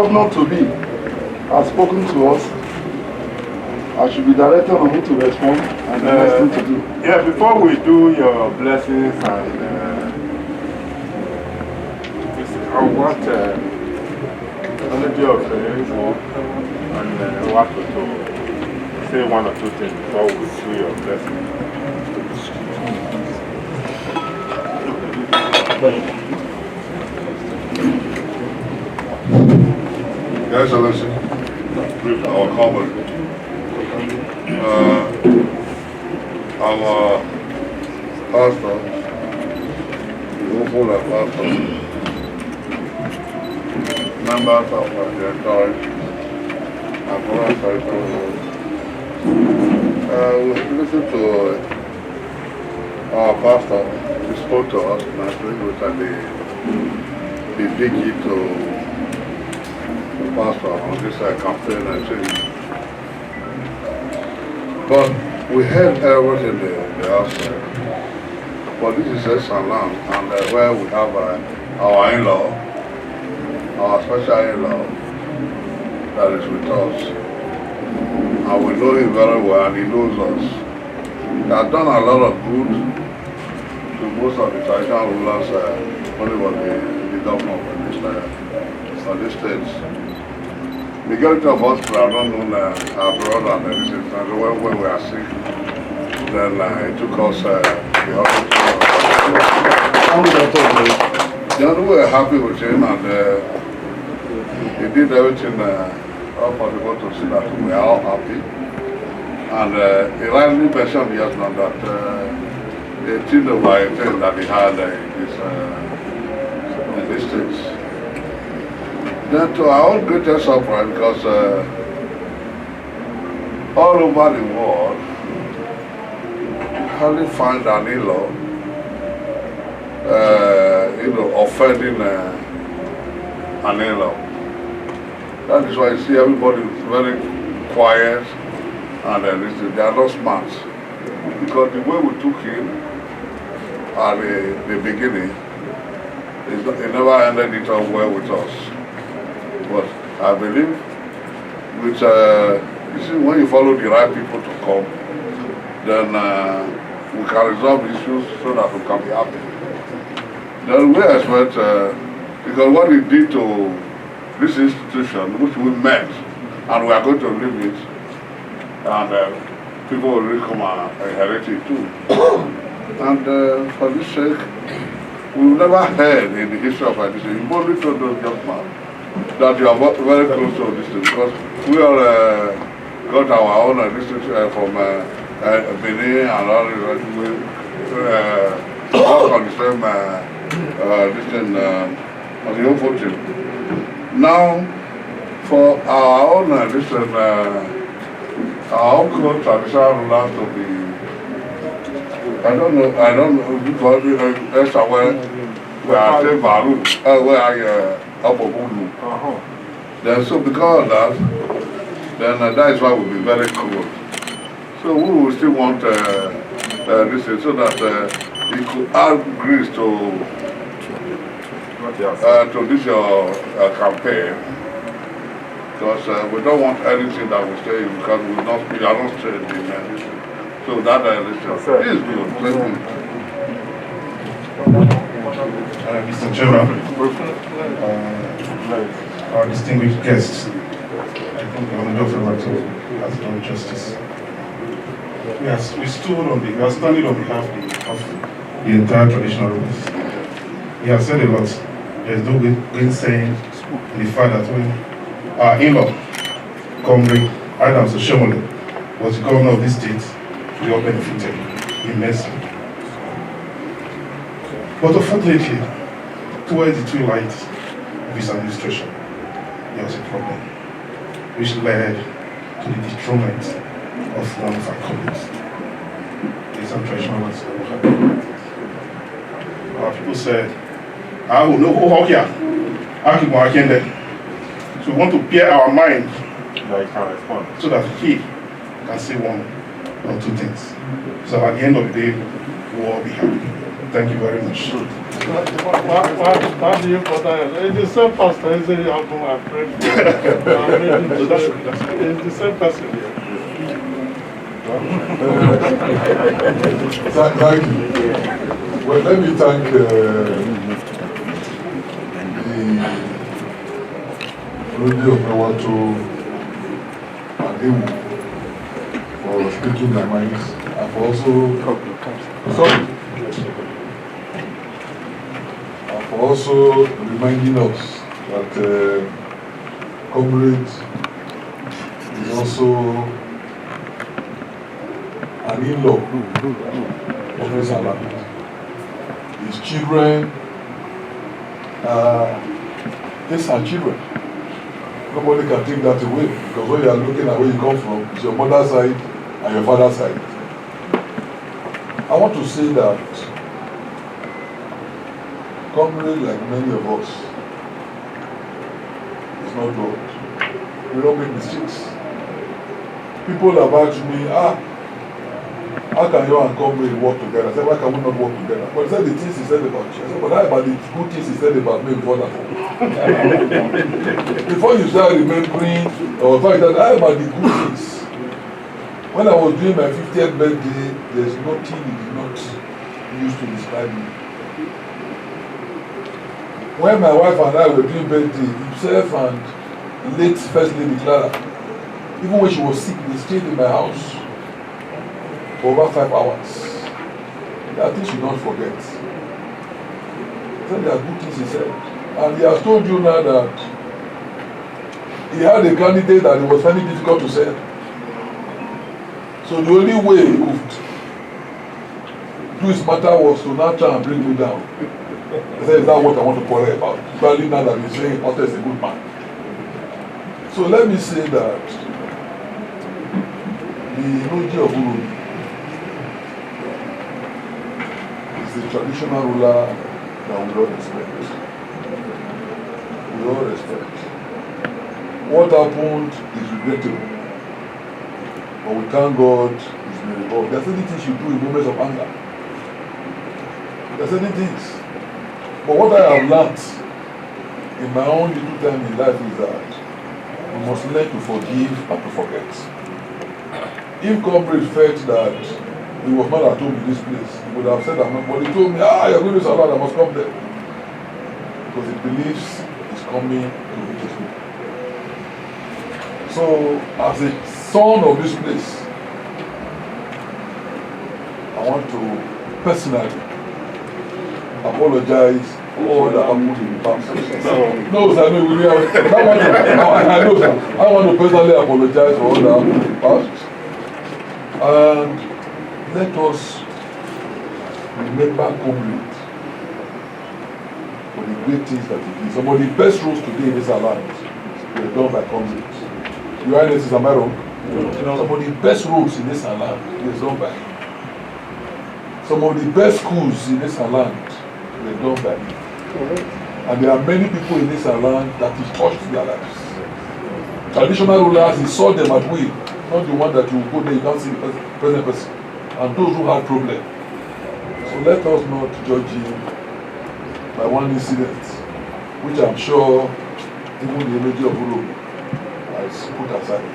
governor to be has spoken to us. I should be directed on who to respond and the next thing to do. Yeah, before we do your blessings and I want manager of and what to say one or two things before we do your blessing. Your Excellency, our comment. Our pastor, the Ophole pastor, members of the church, and brothers we listened to our pastor. He spoke to us, and I think it was at the digging to the pastor on this campaign, I think. But we heard everything in the outside. But this is a salon, and where we have our in-law, our special in-law, that is with us. And we know him very well, and he knows us. He has done a lot of good to most of the traditional rulers when he was the governor of this state. Majority of us have not known our brother and everything. And when we are sick, then it took us the hospital. We were happy with him, and he did everything all possible to see that we are all happy. And he rightly mentioned just now that the thing about a thing that he had in these states. Then to our own greatest surprise, because all over the world, you hardly find an in-law, offending an in-law. That is why you see everybody is very quiet and they are not smart. Because the way we took him at the beginning, it never ended it up well with us. But I believe with, you see, when you follow the right people to come, then we can resolve issues so that we can be happy. Then we expect, because what he did to this institution, which we met, and we are going to leave it, and people will really come and inherit it too. And for this sake, we've never heard in the history of our district, you've only told those young men that you are very close to this thing, because we all got our own district from Benin and all this. We work on the same on the own team. Now, for our own district, our own traditional rulers to be, I don't know, because that's where we are saying Baru, where I Then so because of that, then that is why we'll be very cool. So we will still want this so that we could add grease to this campaign. Because we don't want anything that will stay because we are not staying in this. So that is good. Mr. Chairman, our distinguished guests, I think the Honorable Federator has done justice. We are standing on behalf of the entire traditional rulers. He has said a lot. There is no gainsaying the fact that when our in-law, Comrade Adams Oshiomhole, was the governor of this state, we all benefited immensely. But unfortunately, towards the twilight of his administration, there was a problem, which led to the dethronement of one of our colleagues. There's some traditional ones that will happen. Our people said, I will know who here. So we want to bear our mind so that he can say one or two things. So at the end of the day, we'll all be happy. Thank you very much. Why do you put that? It's the same pastor, isn't it? I'm afraid. It's the same person here. Thank you. Well, let me thank the Rudy of Nawato and Ewu for speaking their minds and for also reminding us that comrade is also an in-law of this land. His children, these are children. Nobody can take that away because when you are looking at where you come from, it's your mother's side and your father's side. I want to say that comrade, like many of us, is not God. We don't make mistakes. People have asked me, how can you and comrade work together? I said, why can we not work together? But he said the things he said about you. I said, but how about the good things he said about me before that? Before you start remembering, or how about the good things? When I was doing my 50th birthday, there's nothing he did not use to describe me. When my wife and I were doing birthday, himself and late First Lady Clara, even when she was sick, they stayed in my house for over 5 hours. That thing should not forget. Then there are good things he said. And he has told you now that he had a candidate that it was very difficult to sell. So the only way he could do his matter was to now try and bring me down. He said, is that what I want to quarrel about? Especially now that he's saying Otter is a good man. So let me say that the Noji of Uru is the traditional ruler that we all respect. We all respect. What happened is regrettable. But we thank God it's been resolved. There are certain things you do in moments of anger. There are certain things. But what I have learned in my own little time in life is that we must learn to forgive and to forget. If comrade felt that he was not at home in this place, he would have said that, but he told me, you're going to Salad, I must come there. Because he believes he's coming to meet his people. So, as a son of this place, I want to personally apologize for all that happened in the past. No, sir, no, I know, sir. I want to personally apologize for all that happened in the past. And let us remember comrade for the great things that he did. Some of the best roads today in this land were done by comrades. Your Highness, am I wrong? Some of the best roads in this land were done by him. Some of the best schools in this land were done by him. And there are many people in this land that he touched their lives. Traditional rulers, he saw them at will, not the one that you go there, you can't see the present person. And those who have problems. So let us not judge him by one incident, which I'm sure even the energy of Uru has put aside.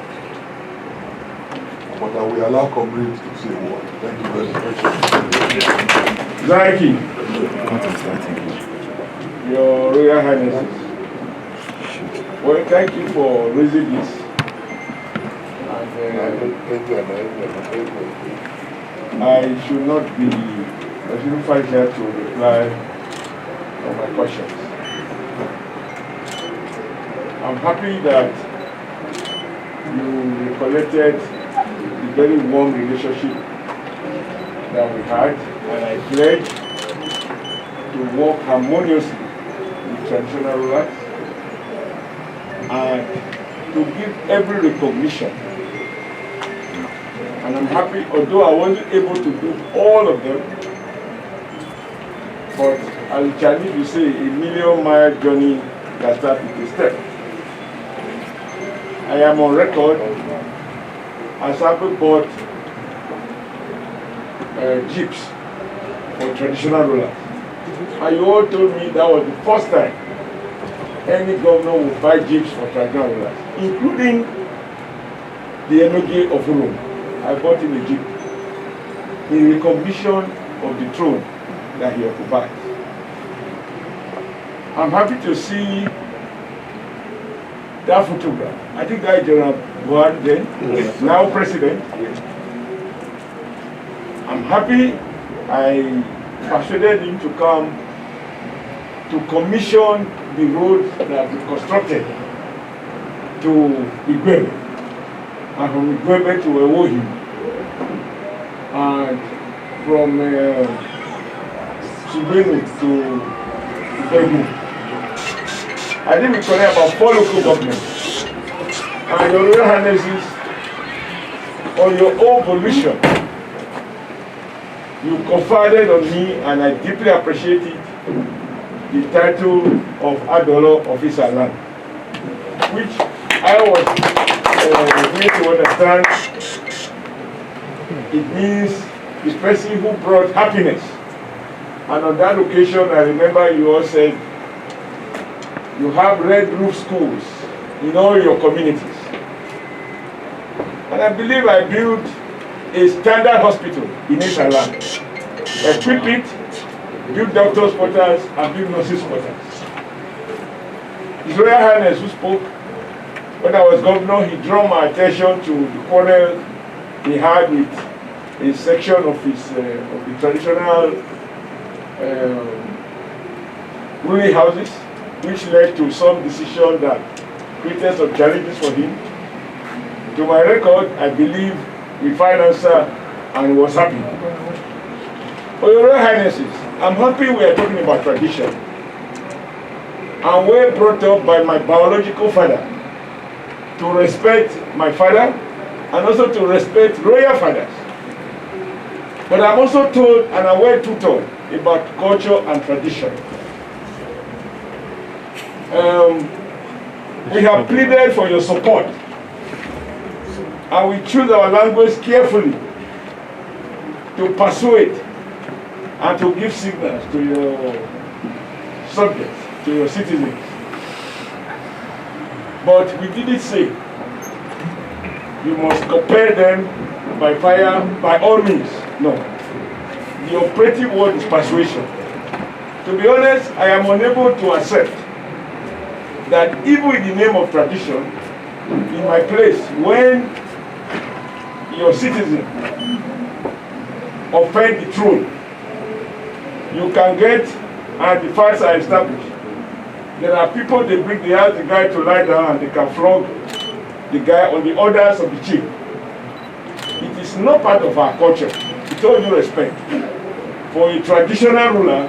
But I will allow comrades to say a word. Thank you very much. Zaki, Your Royal Highnesses, well, thank you for raising this. And I shouldn't fight here to reply on my questions. I'm happy that you recollected the very warm relationship that we had, and I pledge to work harmoniously with traditional rulers and to give every recognition. And I'm happy, although I wasn't able to do all of them, but as Chinese will say, a million-mile journey can start with a step. I am on record as having bought jeeps for traditional rulers. And you all told me that was the first time any governor would buy jeeps for traditional rulers, including the Enoge of Rome. I bought him a jeep in recognition of the throne that he occupies. I'm happy to see that photograph. I think that is General Buhari then, now president. I'm happy I persuaded him to come to commission the road that we constructed to Igwebe, and from Igwebe to Ewohi, and from Subenu to Igwebe. I think we connect about 4 local governments. And your Royal Highnesses, on your own volition, you confided on me, and I deeply appreciate it, the title of Adolo Officer Land, which I was made to understand. It means the person who brought happiness. And on that occasion, I remember you all said you have red roof schools in all your communities. And I believe I built a standard hospital in Ishaland. Equip it, build doctors' quarters, and build nurses' quarters. His Royal Highness, who spoke when I was governor, he drew my attention to the quarrel he had with a section of his of the traditional ruling houses, which led to some decision that created some challenges for him. To my record, I believe we find answer and was happy. For your Royal Highnesses, I'm happy we are talking about tradition. And we're brought up by my biological father to respect my father and also to respect royal fathers. But I'm also told and I'm well tutored about culture and tradition. We have pleaded for your support, and we choose our language carefully to persuade and to give signals to your subjects, to your citizens. But we didn't say you must compare them by fire, by all means. No. The operative word is persuasion. To be honest, I am unable to accept that even in the name of tradition, in my place, when your citizen offend the throne, you can get, and the facts are established. There are people, they ask the guy to lie down and they can flog the guy on the orders of the chief. It is not part of our culture, with all due respect, for a traditional ruler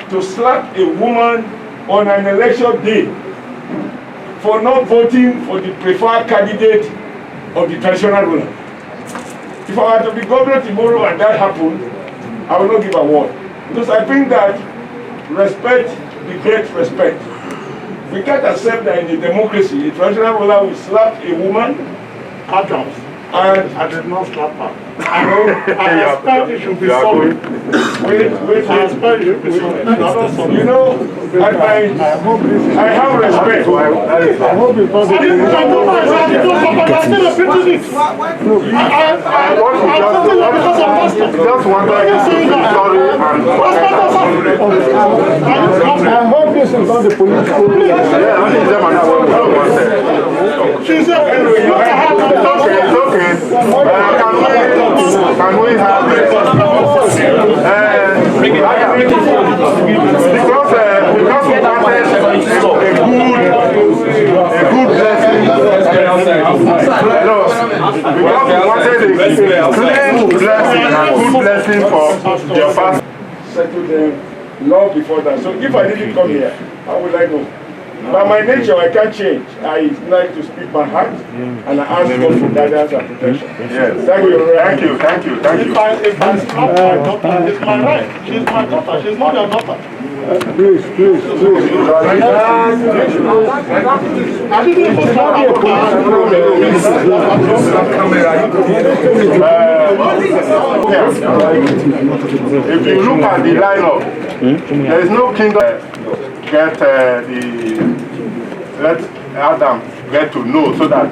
to slap a woman on an election day for not voting for the preferred candidate of the traditional ruler. If I were to be governor tomorrow and that happened, I will not give a word. Because I think that respect begets respect. We can't accept that in a democracy, a traditional ruler will slap a woman. Adams. And I did not slap her. I expect you should be sorry. Wait. I expect you should be sorry. You know, I have respect. I hope it's not Just wanted you to be sorry and I hope this is not the political. yeah, only them and I want She said, it's okay. Can we have it? Because we wanted a good blessing. No, because we wanted a clean blessing and good blessing for your fast. Settle them long before that. So if I didn't come here, how would I know? By my nature, I can't change. I like to speak my heart, and I ask God for guidance and protection. Yes. Thank you. Thank you. if I slap my daughter, it's my right. She's my daughter. She's not your daughter. Please. I didn't even have your If you look at the lineup, there is no kingdom let Adam get to know so that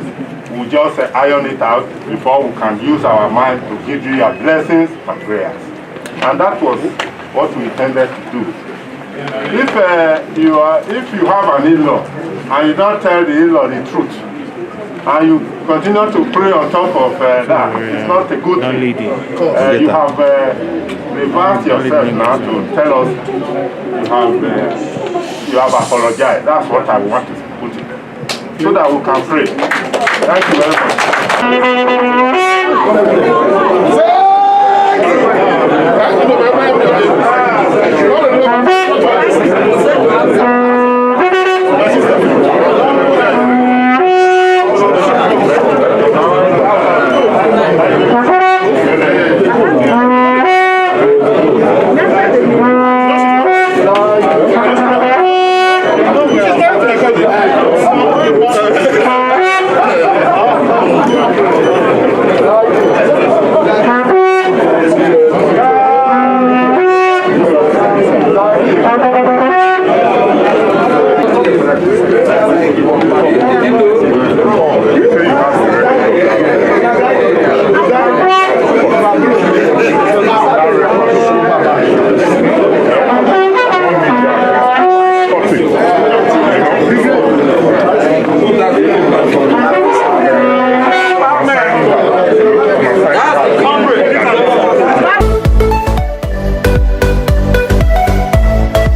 we just iron it out before we can use our mind to give you your blessings and prayers. And that was what we intended to do. If you have an in-law and you don't tell the in-law the truth, and you continue to pray on top of that, it's not a good thing. You have reversed yourself now to tell us you have apologized. That's what I want to put it, so that we can pray. Thank you very much.